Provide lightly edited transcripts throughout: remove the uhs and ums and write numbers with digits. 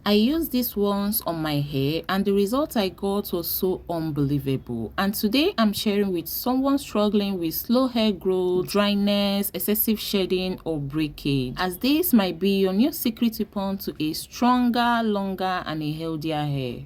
I used this once on my hair and the result I got was so unbelievable. And today I'm sharing with someone struggling with slow hair growth, dryness, excessive shedding or breakage, as this might be your new secret weapon to a stronger, longer and a healthier hair.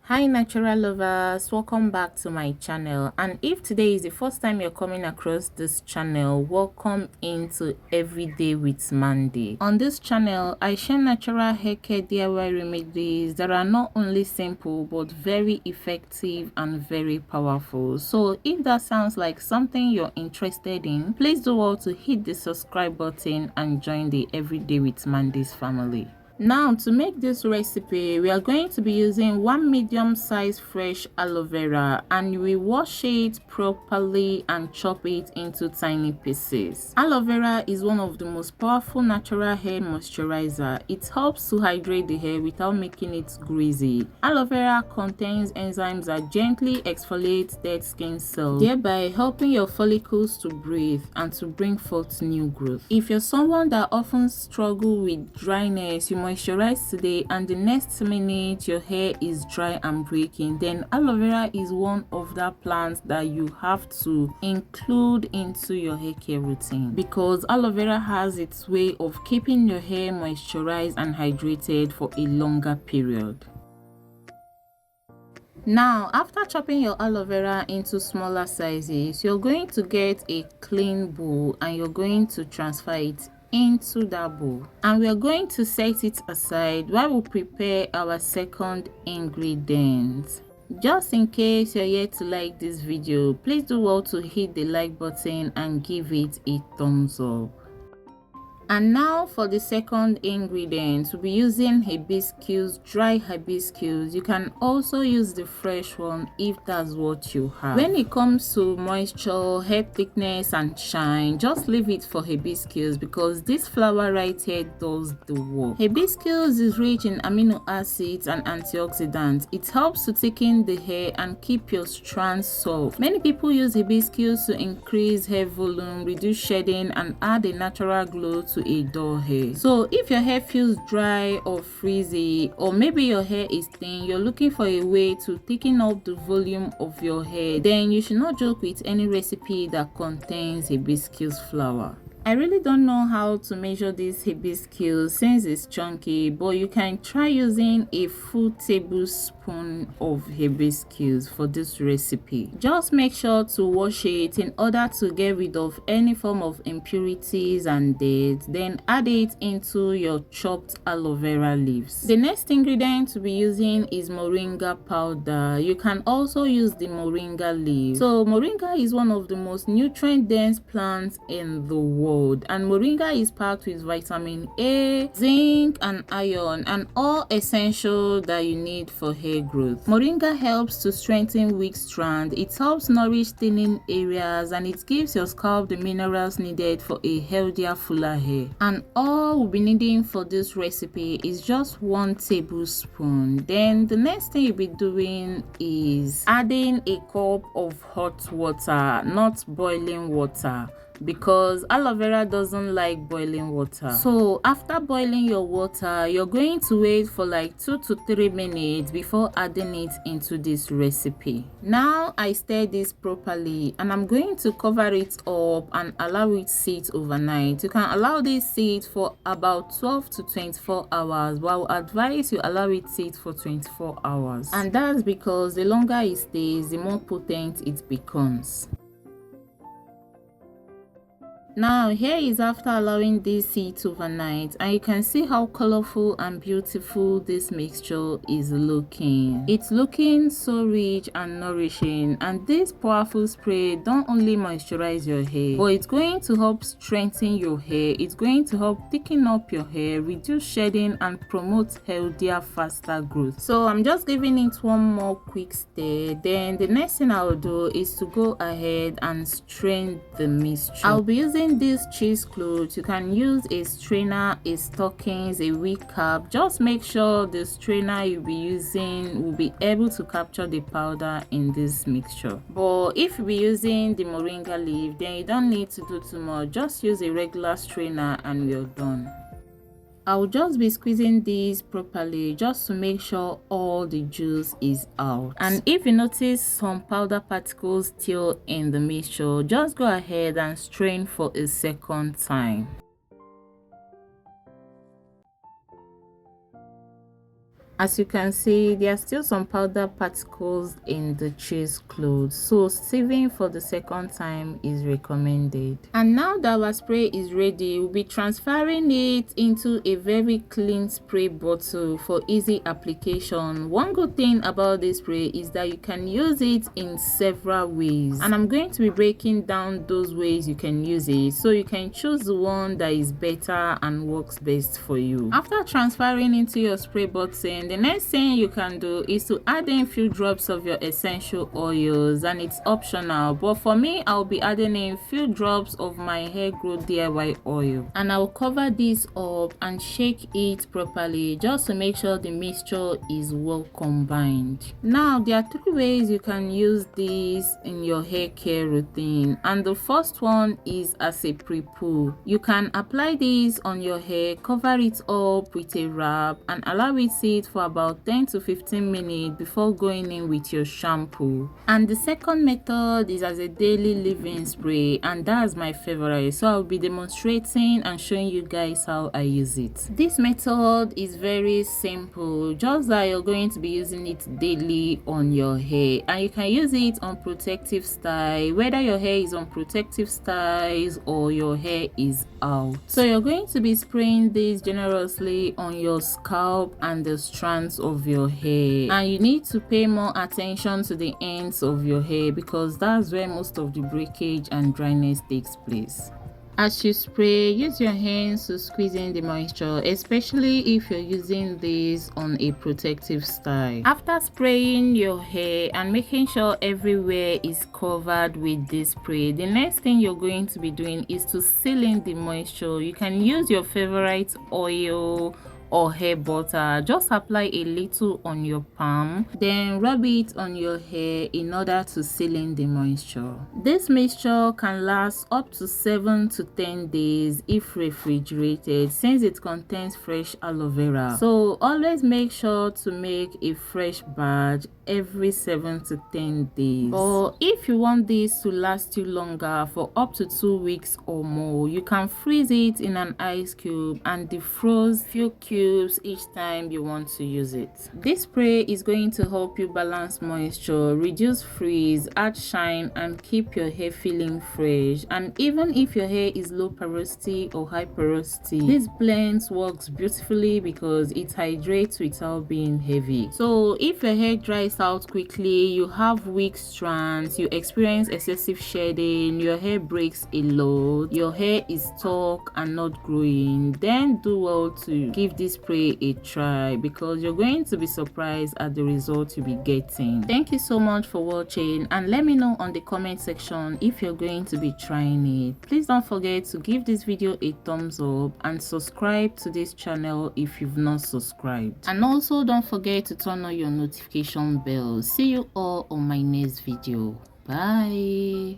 Hi natural lovers, welcome back to my channel. And if today is the first time you're coming across this channel, welcome into Everyday with Mandy. On this channel I share natural hair care DIY remedies that are not only simple but very effective and very powerful. So if that sounds like something you're interested in, please do well to hit the subscribe button and join the Everyday with Mandy's family. Now to make this recipe, we are going to be using one medium-sized fresh aloe vera, and we wash it properly and chop it into tiny pieces. Aloe vera is one of the most powerful natural hair moisturizer. It helps to hydrate the hair without making it greasy. Aloe vera contains enzymes that gently exfoliate dead skin cells, thereby helping your follicles to breathe and to bring forth new growth. If you're someone that often struggles with dryness, you moisturize today and the next minute your hair is dry and breaking, then aloe vera is one of the plants that you have to include into your hair care routine, because aloe vera has its way of keeping your hair moisturized and hydrated for a longer period. Now, after chopping your aloe vera into smaller sizes, you're going to get a clean bowl and you're going to transfer it into that bowl, and we are going to set it aside while we prepare our second ingredient. Just in case you're yet to like this video, please do well to hit the like button and give it a thumbs up. And now for the second ingredient, we'll be using hibiscus, dry hibiscus. You can also use the fresh one if that's what you have. When it comes to moisture, hair thickness and shine, just leave it for hibiscus, because this flower right here does the work. Hibiscus is rich in amino acids and antioxidants. It helps to thicken the hair and keep your strands soft. Many people use hibiscus to increase hair volume, reduce shedding and add a natural glow to a dull hair. So if your hair feels dry or frizzy, or maybe your hair is thin, you're looking for a way to thicken up the volume of your hair, then you should not joke with any recipe that contains hibiscus flower. I really don't know how to measure this hibiscus since it's chunky, but you can try using a full tablespoon of hibiscus for this recipe. Just make sure to wash it in order to get rid of any form of impurities and dirt. Then add it into your chopped aloe vera leaves. The next ingredient to be using is moringa powder. You can also use the moringa leaf. So moringa is one of the most nutrient dense plants in the world, and moringa is packed with vitamin A, zinc and iron, and all essential that you need for hair growth. Moringa helps to strengthen weak strands, it helps nourish thinning areas, and it gives your scalp the minerals needed for a healthier, fuller hair. And all we'll be needing for this recipe is just 1 tablespoon. Then the next thing you'll be doing is adding a cup of hot water, not boiling water, because aloe vera doesn't like boiling water. So after boiling your water, you're going to wait for like 2 to 3 minutes before adding it into this recipe. Now I stir this properly and I'm going to cover it up and allow it sit overnight. You can allow this sit for about 12 to 24 hours, but I will advise you allow it sit for 24 hours, and that's because the longer it stays, the more potent it becomes. Now here is after allowing this sit overnight, and you can see how colorful and beautiful this mixture is looking. It's looking so rich and nourishing, and this powerful spray don't only moisturize your hair, but it's going to help strengthen your hair. It's going to help thicken up your hair, reduce shedding and promote healthier, faster growth. So I'm just giving it one more quick stir. Then the next thing I will do is to go ahead and strain the mixture. I'll be using using these cheesecloths, you can use a strainer, a stockings, a wig cap. Just make sure the strainer you'll be using will be able to capture the powder in this mixture. But if you'll be using the moringa leaf, then you don't need to do too much. Just use a regular strainer and we're done. I'll just be squeezing these properly just to make sure all the juice is out. And if you notice some powder particles still in the mixture, just go ahead and strain for a second time. As you can see, there are still some powder particles in the cheesecloth, so sieving for the second time is recommended. And now that our spray is ready, we'll be transferring it into a very clean spray bottle for easy application. One good thing about this spray is that you can use it in several ways, and I'm going to be breaking down those ways you can use it so you can choose the one that is better and works best for you. After transferring into your spray bottle, the next thing you can do is to add in a few drops of your essential oils, and it's optional, but for me I'll be adding in a few drops of my hair growth DIY oil, and I'll cover this up and shake it properly just to make sure the mixture is well combined. Now there are 3 ways you can use this in your hair care routine, and the first one is as a pre-poo. You can apply this on your hair, cover it up with a wrap, and allow it sit for about 10 to 15 minutes before going in with your shampoo. And the second method is as a daily leave-in spray, and that's my favorite, so I'll be demonstrating and showing you guys how I use it. This method is very simple, just that you're going to be using it daily on your hair, and you can use it on protective style, whether your hair is on protective styles or your hair is out. So you're going to be spraying this generously on your scalp and the strands of your hair, and you need to pay more attention to the ends of your hair because that's where most of the breakage and dryness takes place. As you spray, use your hands to squeeze in the moisture, especially if you're using this on a protective style. After spraying your hair and making sure everywhere is covered with this spray, the next thing you're going to be doing is to seal in the moisture. You can use your favorite oil or hair butter. Just apply a little on your palm, then rub it on your hair in order to seal in the moisture. This mixture can last up to 7 to 10 days if refrigerated, since it contains fresh aloe vera. So always make sure to make a fresh batch every 7 to 10 days. Or if you want this to last you longer, for up to 2 weeks or more, you can freeze it in an ice cube and defrost few cubes each time you want to use it. This spray is going to help you balance moisture, reduce frizz, add shine, and keep your hair feeling fresh. And even if your hair is low porosity or high porosity, this blend works beautifully because it hydrates without being heavy. So if your hair dries out quickly, you have weak strands, you experience excessive shedding, your hair breaks a lot, your hair is stuck and not growing, then do well to give this spray a try because you're going to be surprised at the results you'll be getting. Thank you so much for watching, and let me know on the comment section if you're going to be trying it. Please don't forget to give this video a thumbs up and subscribe to this channel if you've not subscribed, and also don't forget to turn on your notification bell. See you all on my next video. Bye.